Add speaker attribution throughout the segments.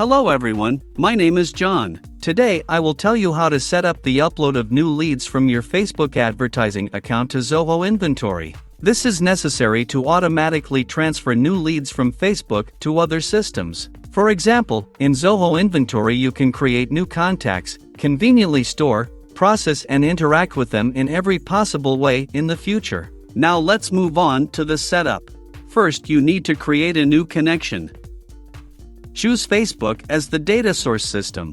Speaker 1: Hello everyone, my name is John. Today I will tell you how to set up the upload of new leads from your Facebook advertising account to Zoho Inventory. This is necessary to automatically transfer new leads from Facebook to other systems. For example, in Zoho Inventory you can create new contacts, conveniently store, process and interact with them in every possible way in the future. Now let's move on to the setup. First, you need to create a new connection. Choose Facebook as the data source system.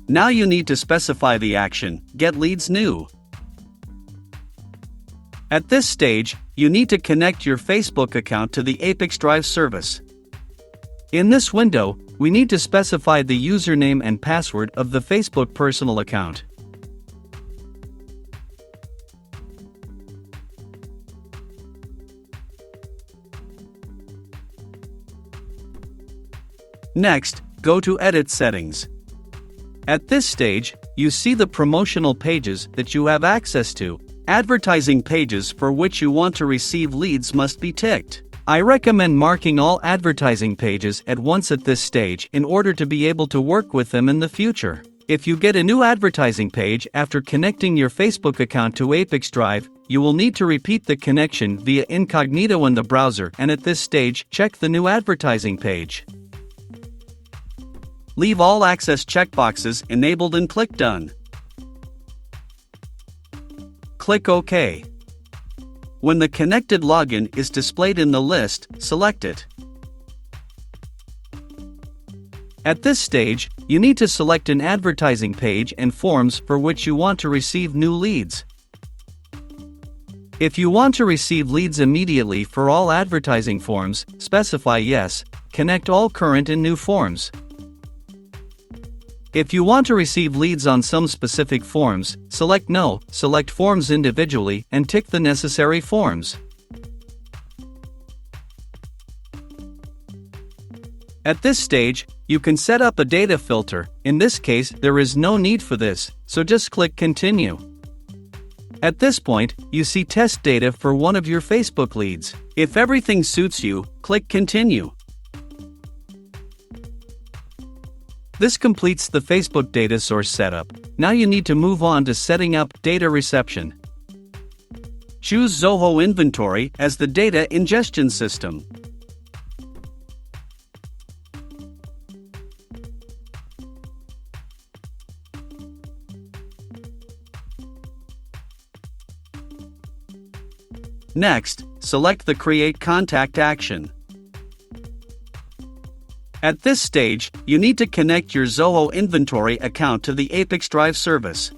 Speaker 1: Now you need to specify the action, Get Leads New. At this stage, you need to connect your Facebook account to the ApiX-Drive service. In this window, we need to specify the username and password of the Facebook personal account. Next, go to Edit Settings. At this stage, you see the promotional pages that you have access to. Advertising pages for which you want to receive leads must be ticked. I recommend marking all advertising pages at once at this stage in order to be able to work with them in the future. If you get a new advertising page after connecting your Facebook account to ApiX-Drive, you will need to repeat the connection via incognito in the browser, and at this stage, check the new advertising page. Leave all access checkboxes enabled and click Done. Click OK. When the connected login is displayed in the list, select it. At this stage, you need to select an advertising page and forms for which you want to receive new leads. If you want to receive leads immediately for all advertising forms, specify Yes, connect all current and new forms. If you want to receive leads on some specific forms, select No, select forms individually, and tick the necessary forms. At this stage, you can set up a data filter. In this case, there is no need for this, so just click Continue. At this point, you see test data for one of your Facebook leads. If everything suits you, click Continue. This completes the Facebook data source setup. Now you need to move on to setting up data reception. Choose Zoho Inventory as the data ingestion system. Next, select the Create Contact action. At this stage, you need to connect your Zoho Inventory account to the ApiX-Drive service.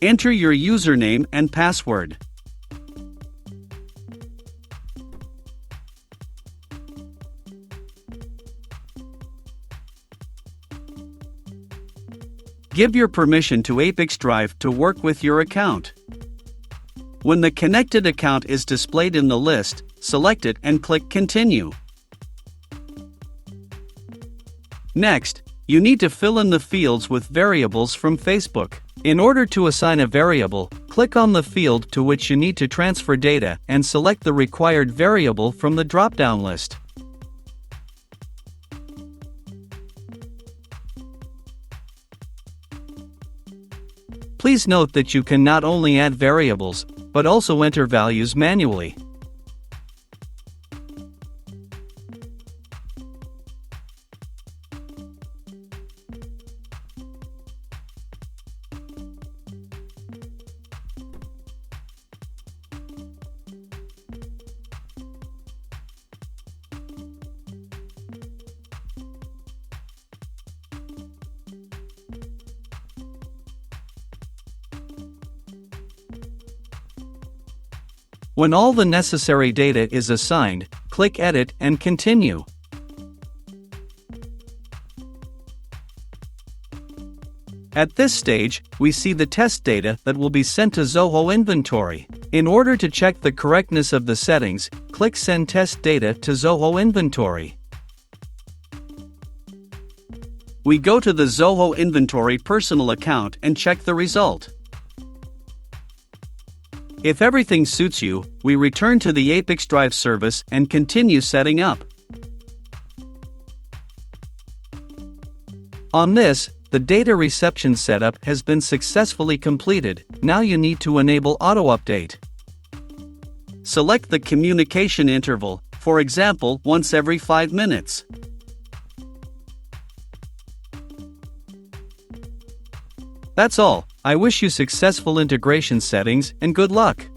Speaker 1: Enter your username and password. Give your permission to ApiX-Drive to work with your account. When the connected account is displayed in the list, select it and click Continue. Next, you need to fill in the fields with variables from Facebook. In order to assign a variable, click on the field to which you need to transfer data and select the required variable from the drop-down list. Please note that you can not only add variables, but also enter values manually. When all the necessary data is assigned, click Edit and Continue. At this stage, we see the test data that will be sent to Zoho Inventory. In order to check the correctness of the settings, click Send Test Data to Zoho Inventory. We go to the Zoho Inventory personal account and check the result. If everything suits you, we return to the ApiX-Drive service and continue setting up. On this, the data reception setup has been successfully completed. Now you need to enable auto-update. Select the communication interval, for example, once every 5 minutes. That's all. I wish you successful integration settings and good luck.